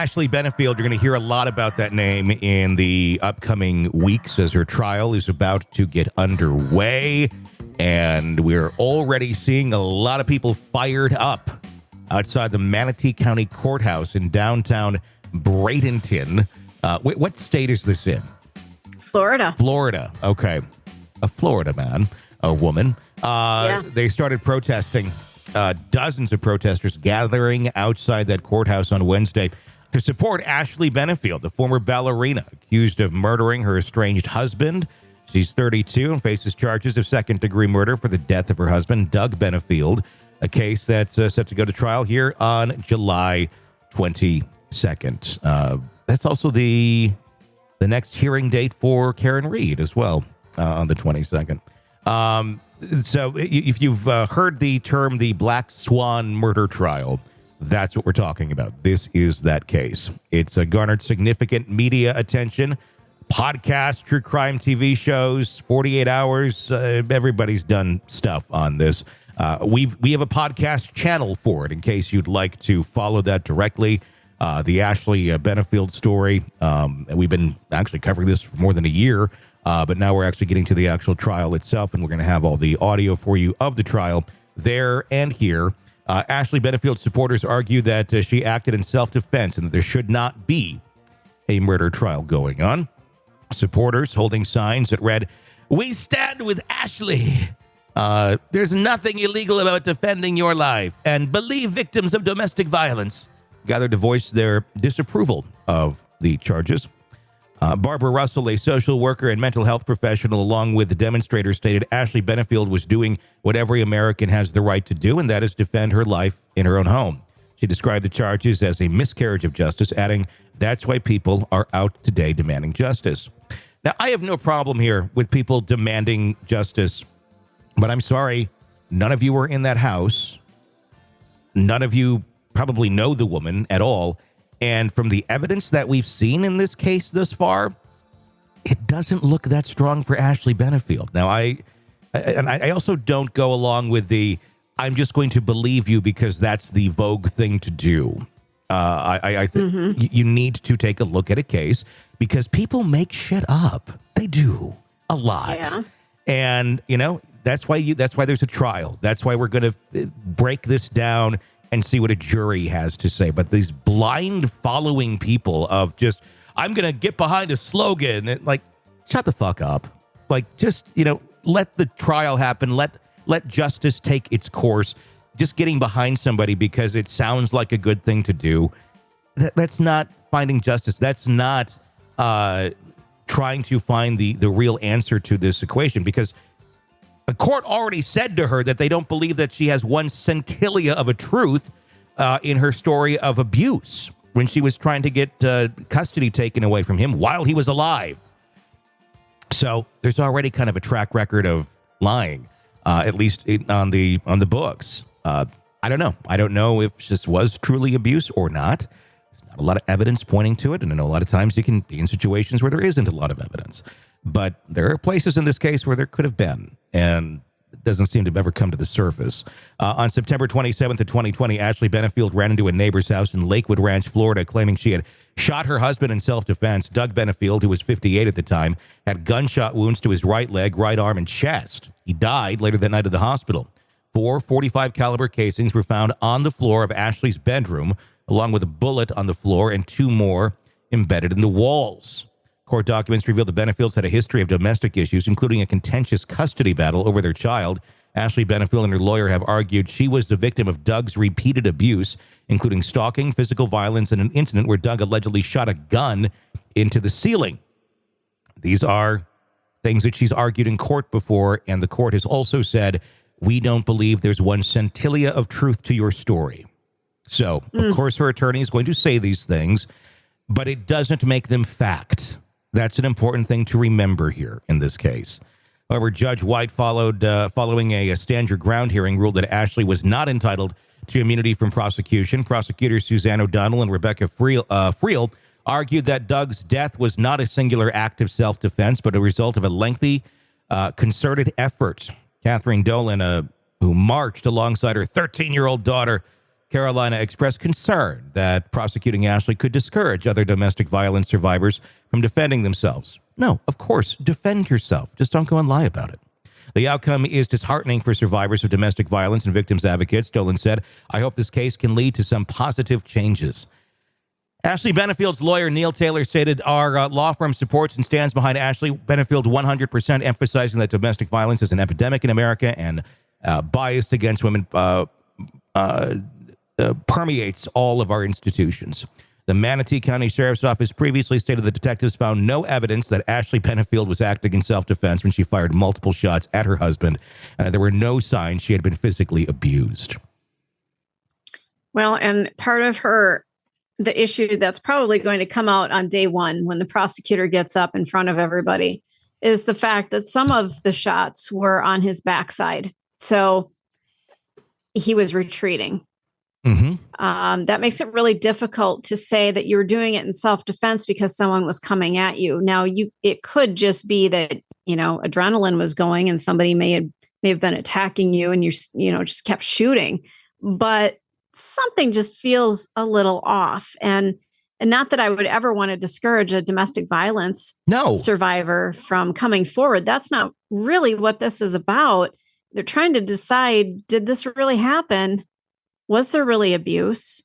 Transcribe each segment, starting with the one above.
Ashley Benefield, you're going to hear a lot about that name in the upcoming weeks as her trial is about to get underway. And we're already seeing a lot of people fired up outside the Manatee County Courthouse in downtown Bradenton. What state is this in? Florida. Florida. Okay. A Florida man, a woman. They started protesting. Dozens of protesters gathering outside that courthouse on Wednesday to support Ashley Benefield, the former ballerina accused of murdering her estranged husband. She's 32 and faces charges of second-degree murder for the death of her husband, Doug Benefield, a case that's set to go to trial here on July 22nd. That's also the next hearing date for Karen Reed as well on the 22nd. So if you've heard the term the Black Swan murder trial, that's what we're talking about. This is that case. It's garnered significant media attention. Podcasts, true crime TV shows, 48 hours. Everybody's done stuff on this. We have a podcast channel for it in case you'd like to follow that directly. The Ashley Benefield story. We've been actually covering this for more than a year. But now we're actually getting to the actual trial itself, and we're going to have all the audio for you of the trial there and here. Ashley Benefield supporters argue that she acted in self-defense and that there should not be a murder trial going on. Supporters holding signs that read, "We stand with Ashley. There's nothing illegal about defending your life, and believe victims of domestic violence," gathered to voice their disapproval of the charges. Barbara Russell, a social worker and mental health professional, along with the demonstrators, stated Ashley Benefield was doing what every American has the right to do, and that is defend her life in her own home. She described the charges as a miscarriage of justice, adding, "That's why people are out today demanding justice." Now, I have no problem here with people demanding justice, but I'm sorry, none of you were in that house. None of you probably know the woman at all. And from the evidence that we've seen in this case thus far, it doesn't look that strong for Ashley Benefield. Now, I also don't go along with the, I'm just going to believe you because that's the vogue thing to do. I think you need to take a look at a case because people make shit up. They do a lot. Yeah. And, that's why there's a trial. That's why we're going to break this down and see what a jury has to say. But these blind following people of just, I'm going to get behind a slogan, like, shut the fuck up. Like, just, let the trial happen. Let justice take its course. Just getting behind somebody because it sounds like a good thing to do, that's not finding justice. That's not trying to find the real answer to this equation, because the court already said to her that they don't believe that she has one scintilla of a truth in her story of abuse when she was trying to get custody taken away from him while he was alive. So there's already kind of a track record of lying, at least on the books. I don't know. I don't know if this was truly abuse or not. There's not a lot of evidence pointing to it, and I know a lot of times you can be in situations where there isn't a lot of evidence. But there are places in this case where there could have been, and it doesn't seem to have ever come to the surface. On September 27th of 2020, Ashley Benefield ran into a neighbor's house in Lakewood Ranch, Florida, claiming she had shot her husband in self-defense. Doug Benefield, who was 58 at the time, had gunshot wounds to his right leg, right arm, and chest. He died later that night at the hospital. 4 .45 caliber casings were found on the floor of Ashley's bedroom, along with a bullet on the floor and 2 more embedded in the walls. Court documents revealed the Benefields had a history of domestic issues, including a contentious custody battle over their child. Ashley Benefield and her lawyer have argued she was the victim of Doug's repeated abuse, including stalking, physical violence, and an incident where Doug allegedly shot a gun into the ceiling. These are things that she's argued in court before, and the court has also said, we don't believe there's one scintilla of truth to your story. So, of course, her attorney is going to say these things, but it doesn't make them fact. That's an important thing to remember here in this case. However, Judge White, following a stand your ground hearing, ruled that Ashley was not entitled to immunity from prosecution. Prosecutors Suzanne O'Donnell and Rebecca Friel argued that Doug's death was not a singular act of self-defense, but a result of a lengthy, concerted effort. Catherine Dolan, who marched alongside her 13-year-old daughter, Carolina expressed concern that prosecuting Ashley could discourage other domestic violence survivors from defending themselves. No, of course, defend yourself. Just don't go and lie about it. The outcome is disheartening for survivors of domestic violence and victims advocates, Dolan said. I hope this case can lead to some positive changes. Ashley Benefield's lawyer, Neil Taylor, stated, our law firm supports and stands behind Ashley Benefield 100%, emphasizing that domestic violence is an epidemic in America and bias against women permeates all of our institutions. The Manatee County Sheriff's Office previously stated the detectives found no evidence that Ashley Benefield was acting in self-defense when she fired multiple shots at her husband, and there were no signs she had been physically abused. Well, and part of the issue that's probably going to come out on day one when the prosecutor gets up in front of everybody is the fact that some of the shots were on his backside. So he was retreating. Mm-hmm. That makes it really difficult to say that you were doing it in self-defense because someone was coming at you. Now, it could just be that, adrenaline was going and somebody may have been attacking you and you just kept shooting. But something just feels a little off. And not that I would ever want to discourage a domestic violence survivor from coming forward. That's not really what this is about. They're trying to decide, did this really happen? Was there really abuse?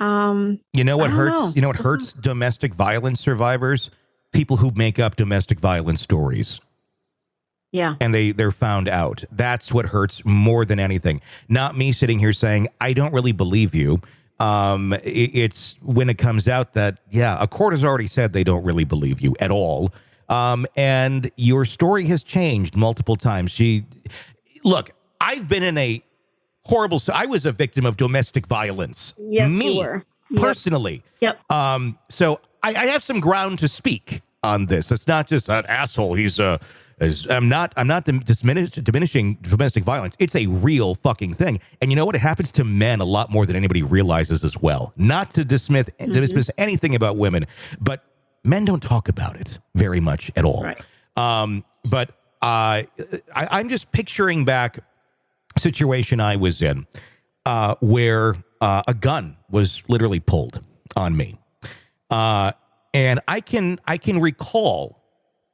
You know what hurts? You know what hurts domestic violence survivors? People who make up domestic violence stories. Yeah. And they're found out. That's what hurts more than anything. Not me sitting here saying, I don't really believe you. It's when it comes out that, a court has already said they don't really believe you at all. And your story has changed multiple times. Look, I've been in a horrible. I was a victim of domestic violence. Yes, you were. Personally. Yep. So I have some ground to speak on this. It's not just an asshole. I'm not diminishing domestic violence. It's a real fucking thing. And you know what? It happens to men a lot more than anybody realizes as well. Not to dismiss anything about women, but men don't talk about it very much at all. Right. But I'm just picturing back a situation I was in where a gun was literally pulled on me. And I can recall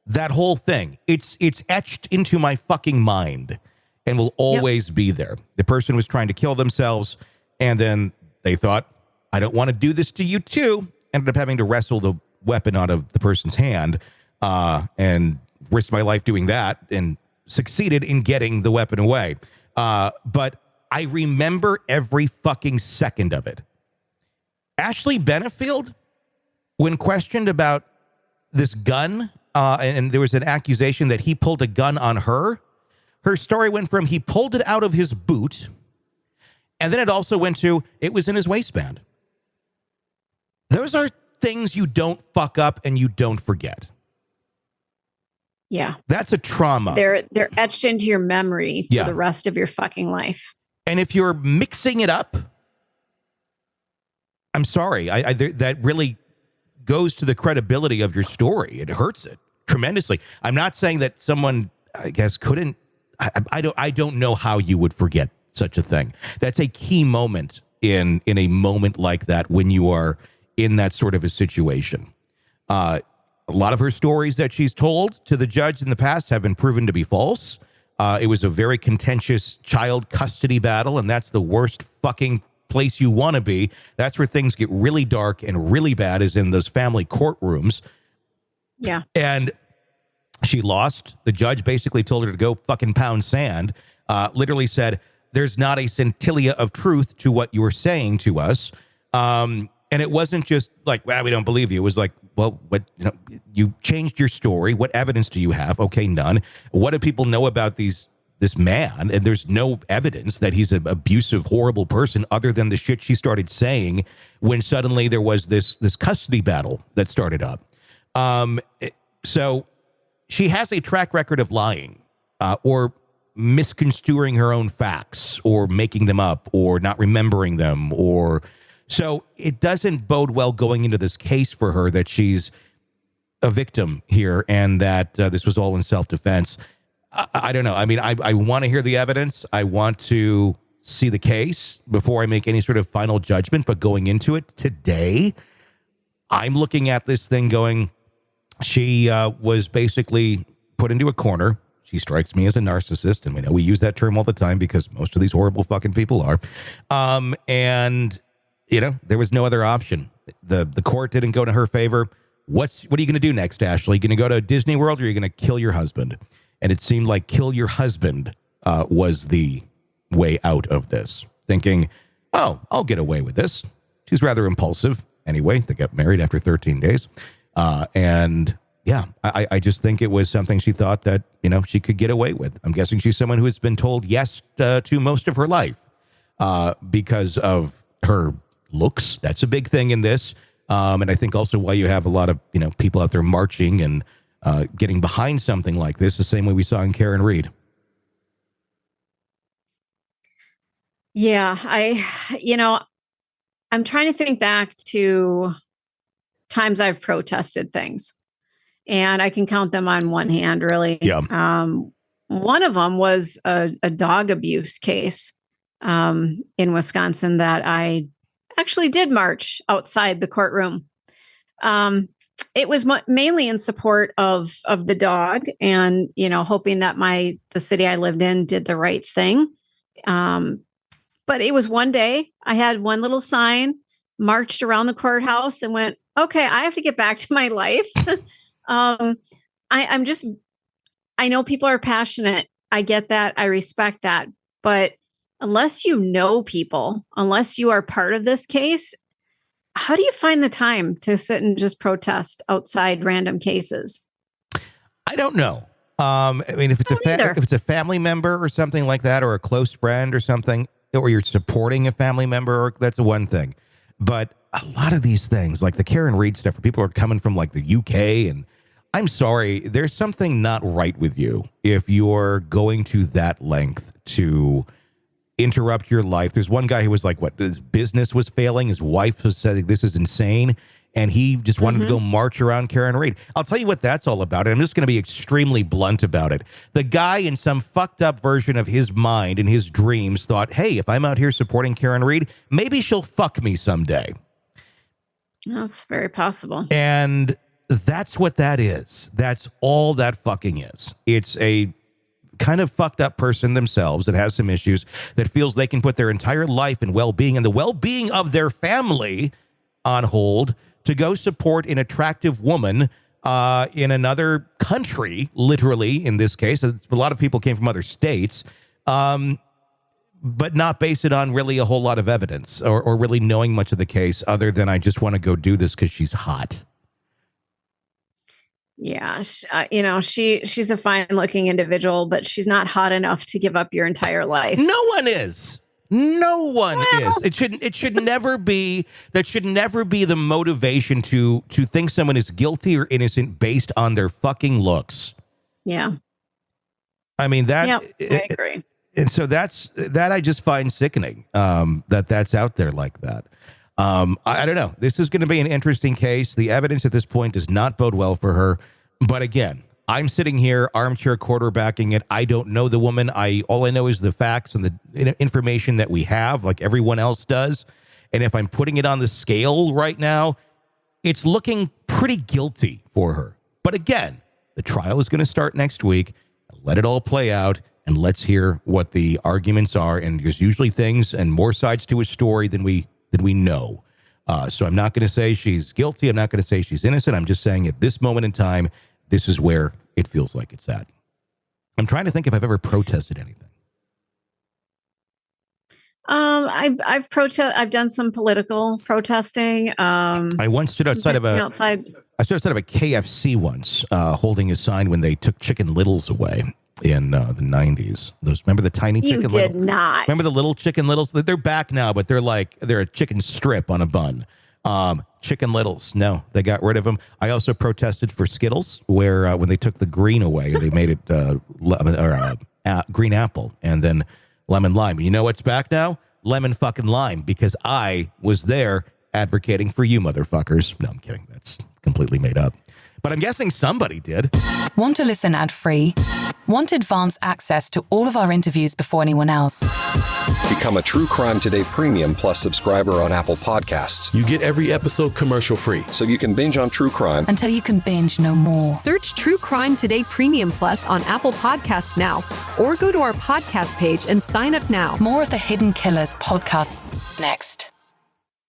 that whole thing. It's etched into my fucking mind and will always be there. The person was trying to kill themselves, and then they thought, I don't want to do this to you too. Ended up having to wrestle the weapon out of the person's hand and risked my life doing that and succeeded in getting the weapon away. But I remember every fucking second of it. Ashley Benefield, when questioned about this gun, and there was an accusation that he pulled a gun on her, her story went from he pulled it out of his boot, and then it also went to it was in his waistband. Those are things you don't fuck up and you don't forget. Yeah. That's a trauma. They're etched into your memory for the rest of your fucking life. And if you're mixing it up, I'm sorry, that really goes to the credibility of your story. It hurts it tremendously. I'm not saying that someone, I guess, couldn't. I don't know how you would forget such a thing. That's a key moment in a moment like that when you are in that sort of a situation. A lot of her stories that she's told to the judge in the past have been proven to be false. It was a very contentious child custody battle, and that's the worst fucking place you want to be. That's where things get really dark and really bad, is in those family courtrooms. Yeah. And she lost. The judge basically told her to go fucking pound sand. Literally said, there's not a scintilla of truth to what you were saying to us. And it wasn't just like, well, we don't believe you. It was like, well, you changed your story. What evidence do you have? Okay, none. What do people know about this man? And there's no evidence that he's an abusive, horrible person other than the shit she started saying when suddenly there was this custody battle that started up. So she has a track record of lying or misconstruing her own facts or making them up or not remembering them. So it doesn't bode well going into this case for her that she's a victim here and that this was all in self-defense. I don't know. I mean, I want to hear the evidence. I want to see the case before I make any sort of final judgment. But going into it today, I'm looking at this thing going, she was basically put into a corner. She strikes me as a narcissist, and we know we use that term all the time because most of these horrible fucking people are. And, you know, there was no other option. The court didn't go to her favor. What are you going to do next, Ashley? You going to go to Disney World, or are you going to kill your husband? And it seemed like kill your husband was the way out of this. Thinking, oh, I'll get away with this. She's rather impulsive. Anyway, they got married after 13 days. And yeah, I just think it was something she thought that, you know, she could get away with. I'm guessing she's someone who has been told yes to most of her life because of her looks. That's a big thing in this. And I think also why you have a lot of, you know, people out there marching and getting behind something like this, the same way we saw in Karen Reed. Yeah, I'm trying to think back to times I've protested things, and I can count them on one hand, really. Yeah. One of them was a dog abuse case in Wisconsin that I actually did march outside the courtroom. It was mainly in support of the dog, and, you know, hoping that the city I lived in did the right thing. But it was one day I had one little sign, marched around the courthouse, and went, okay, I have to get back to my life. I know people are passionate. I get that. I respect that. But unless you know people, unless you are part of this case, how do you find the time to sit and just protest outside random cases? I don't know. I mean, if it's a family member or something like that, or a close friend or something, or you're supporting a family member, that's one thing. But a lot of these things, like the Karen Reed stuff, where people are coming from like the UK, and I'm sorry, there's something not right with you if you're going to that length to interrupt your life. There's one guy who was like, what, his business was failing. His wife was saying, this is insane. And he just wanted to go march around Karen Reed. I'll tell you what that's all about. And I'm just going to be extremely blunt about it. The guy, in some fucked up version of his mind and his dreams, thought, hey, if I'm out here supporting Karen Reed, maybe she'll fuck me someday. That's very possible. And that's what that is. That's all that fucking is. It's a kind of fucked up person themselves that has some issues, that feels they can put their entire life and well-being and the well-being of their family on hold to go support an attractive woman in another country, literally, in this case. A lot of people came from other states, but not base it on really a whole lot of evidence or really knowing much of the case, other than I just want to go do this because she's hot. Yeah, she's a fine-looking individual, but she's not hot enough to give up your entire life. No one is. No one is. It should never be. That should never be the motivation to think someone is guilty or innocent based on their fucking looks. Yeah. I mean that. Yep, I agree. And so that I just find sickening. That's out there like that. I don't know. This is going to be an interesting case. The evidence at this point does not bode well for her. But again, I'm sitting here armchair quarterbacking it. I don't know the woman. All I know is the facts and the information that we have, like everyone else does. And if I'm putting it on the scale right now, it's looking pretty guilty for her. But again, the trial is going to start next week. Let it all play out, and let's hear what the arguments are. And there's usually things and more sides to a story than we know. So I'm not going to say she's guilty. I'm not going to say she's innocent. I'm just saying at this moment in time, this is where it feels like it's at. I'm trying to think if I've ever protested anything. I've done some political protesting. I once stood outside of a KFC once, holding a sign when they took Chicken Littles away in the 90s. Remember the tiny Chicken Littles? You did not. Remember the little Chicken Littles? They're back now, but they're a chicken strip on a bun. Chicken Littles. No, they got rid of them. I also protested for Skittles, where when they took the green away, they made it green apple and then lemon lime. You know what's back now? Lemon fucking lime, because I was there advocating for you motherfuckers. No, I'm kidding. That's completely made up. but I'm guessing somebody did. Want to listen ad-free? Want advanced access to all of our interviews before anyone else? Become a True Crime Today Premium Plus subscriber on Apple Podcasts. You get every episode commercial-free. So you can binge on true crime Until you can binge no more. Search True Crime Today Premium Plus on Apple Podcasts now, or go to our podcast page and sign up now. More of the Hidden Killers podcast next.